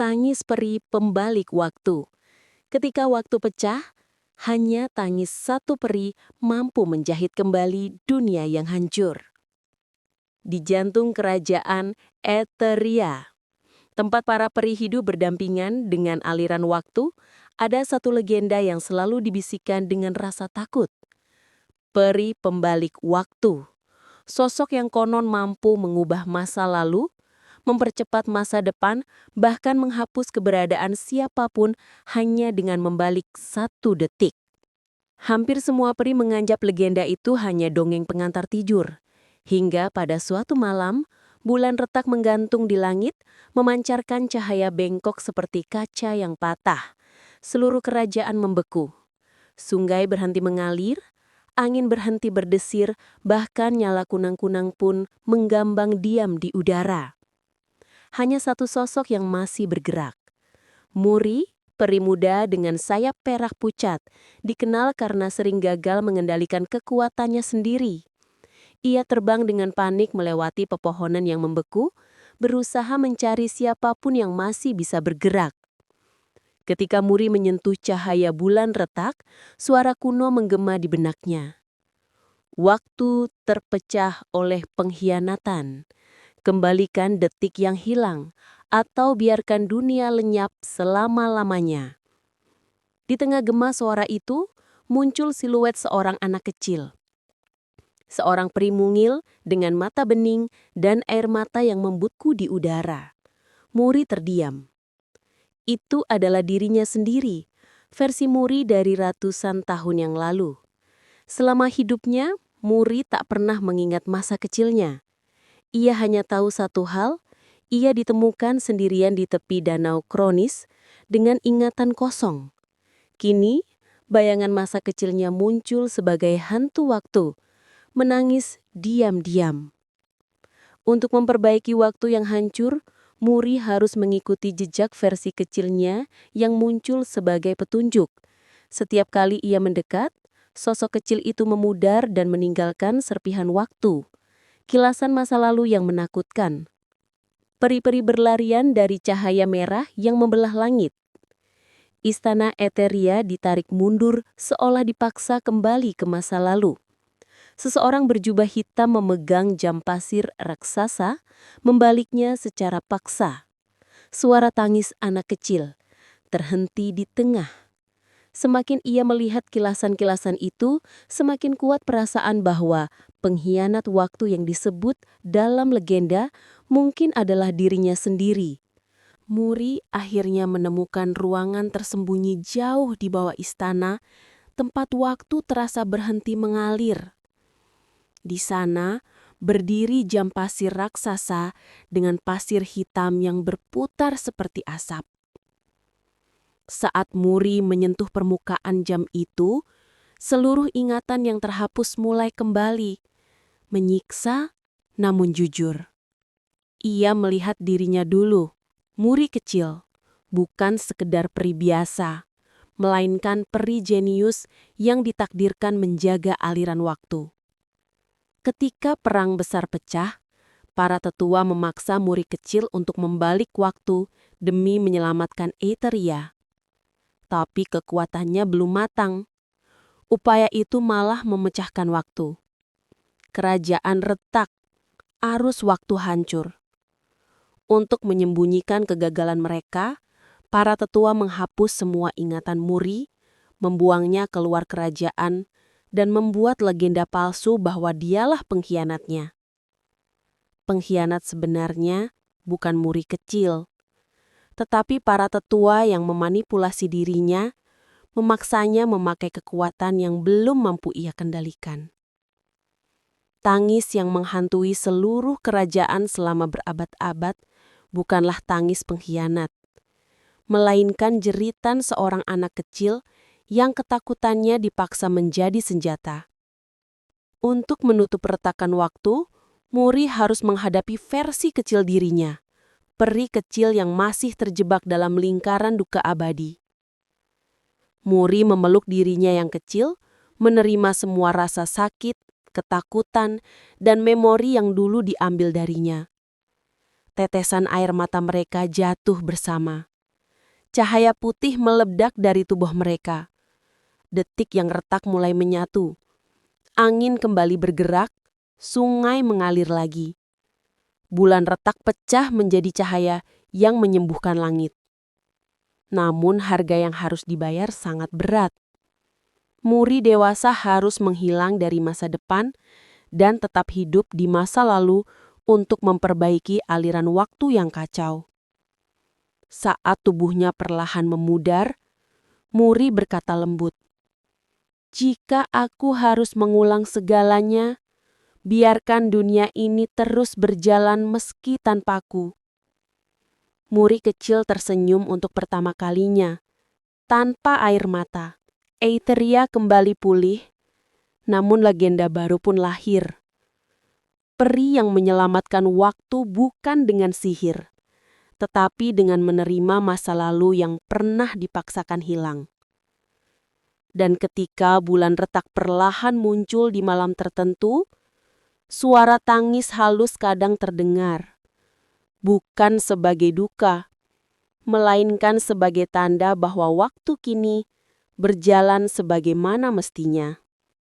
Tangis peri pembalik waktu. Ketika waktu pecah, hanya tangis satu peri mampu menjahit kembali dunia yang hancur. Di jantung kerajaan Eteria, tempat para peri hidup berdampingan dengan aliran waktu, ada satu legenda yang selalu dibisikkan dengan rasa takut. Peri pembalik waktu. Sosok yang konon mampu mengubah masa lalu, mempercepat masa depan, bahkan menghapus keberadaan siapapun hanya dengan membalik 1 detik. Hampir semua peri menganggap legenda itu hanya dongeng pengantar tidur. Hingga pada suatu malam, bulan retak menggantung di langit, memancarkan cahaya bengkok seperti kaca yang patah. Seluruh kerajaan membeku. Sungai berhenti mengalir, angin berhenti berdesir, bahkan nyala kunang-kunang pun menggambang diam di udara. Hanya satu sosok yang masih bergerak. Muri, peri muda dengan sayap perak pucat, dikenal karena sering gagal mengendalikan kekuatannya sendiri. Ia terbang dengan panik melewati pepohonan yang membeku, berusaha mencari siapapun yang masih bisa bergerak. Ketika Muri menyentuh cahaya bulan retak, suara kuno menggema di benaknya. Waktu terpecah oleh pengkhianatan. Kembalikan detik yang hilang, atau biarkan dunia lenyap selama-lamanya. Di tengah gema suara itu, muncul siluet seorang anak kecil. Seorang peri mungil dengan mata bening dan air mata yang membeku di udara. Muri terdiam. Itu adalah dirinya sendiri, versi Muri dari ratusan tahun yang lalu. Selama hidupnya, Muri tak pernah mengingat masa kecilnya. Ia hanya tahu satu hal, ia ditemukan sendirian di tepi danau Kronis dengan ingatan kosong. Kini, bayangan masa kecilnya muncul sebagai hantu waktu, menangis diam-diam. Untuk memperbaiki waktu yang hancur, Muri harus mengikuti jejak versi kecilnya yang muncul sebagai petunjuk. Setiap kali ia mendekat, sosok kecil itu memudar dan meninggalkan serpihan waktu. Kilasan masa lalu yang menakutkan. Peri-peri berlarian dari cahaya merah yang membelah langit. Istana Eteria ditarik mundur seolah dipaksa kembali ke masa lalu. Seseorang berjubah hitam memegang jam pasir raksasa, membaliknya secara paksa. Suara tangis anak kecil terhenti di tengah. Semakin ia melihat kilasan-kilasan itu, semakin kuat perasaan bahwa pengkhianat waktu yang disebut dalam legenda mungkin adalah dirinya sendiri. Muri akhirnya menemukan ruangan tersembunyi jauh di bawah istana, tempat waktu terasa berhenti mengalir. Di sana, berdiri jam pasir raksasa dengan pasir hitam yang berputar seperti asap. Saat Muri menyentuh permukaan jam itu, seluruh ingatan yang terhapus mulai kembali, menyiksa namun jujur. Ia melihat dirinya dulu, Muri kecil, bukan sekedar peri biasa, melainkan peri jenius yang ditakdirkan menjaga aliran waktu. Ketika perang besar pecah, para tetua memaksa Muri kecil untuk membalik waktu demi menyelamatkan Eteria. Tapi kekuatannya belum matang. Upaya itu malah memecahkan waktu. Kerajaan retak, arus waktu hancur. Untuk menyembunyikan kegagalan mereka, para tetua menghapus semua ingatan Muri, membuangnya keluar kerajaan, dan membuat legenda palsu bahwa dialah pengkhianatnya. Pengkhianat sebenarnya bukan Muri kecil, tetapi para tetua yang memanipulasi dirinya, memaksanya memakai kekuatan yang belum mampu ia kendalikan. Tangis yang menghantui seluruh kerajaan selama berabad-abad bukanlah tangis pengkhianat, melainkan jeritan seorang anak kecil yang ketakutannya dipaksa menjadi senjata. Untuk menutup retakan waktu, Muri harus menghadapi versi kecil dirinya, peri kecil yang masih terjebak dalam lingkaran duka abadi. Muri memeluk dirinya yang kecil, menerima semua rasa sakit, ketakutan, dan memori yang dulu diambil darinya. Tetesan air mata mereka jatuh bersama. Cahaya putih meledak dari tubuh mereka. Detik yang retak mulai menyatu. Angin kembali bergerak, sungai mengalir lagi. Bulan retak pecah menjadi cahaya yang menyembuhkan langit. Namun harga yang harus dibayar sangat berat. Muri dewasa harus menghilang dari masa depan dan tetap hidup di masa lalu untuk memperbaiki aliran waktu yang kacau. Saat tubuhnya perlahan memudar, Muri berkata lembut, "Jika aku harus mengulang segalanya, biarkan dunia ini terus berjalan meski tanpaku." Muri kecil tersenyum untuk pertama kalinya, tanpa air mata. Eiteria kembali pulih, namun legenda baru pun lahir. Peri yang menyelamatkan waktu bukan dengan sihir, tetapi dengan menerima masa lalu yang pernah dipaksakan hilang. Dan ketika bulan retak perlahan muncul di malam tertentu, suara tangis halus kadang terdengar, bukan sebagai duka, melainkan sebagai tanda bahwa waktu kini berjalan sebagaimana mestinya.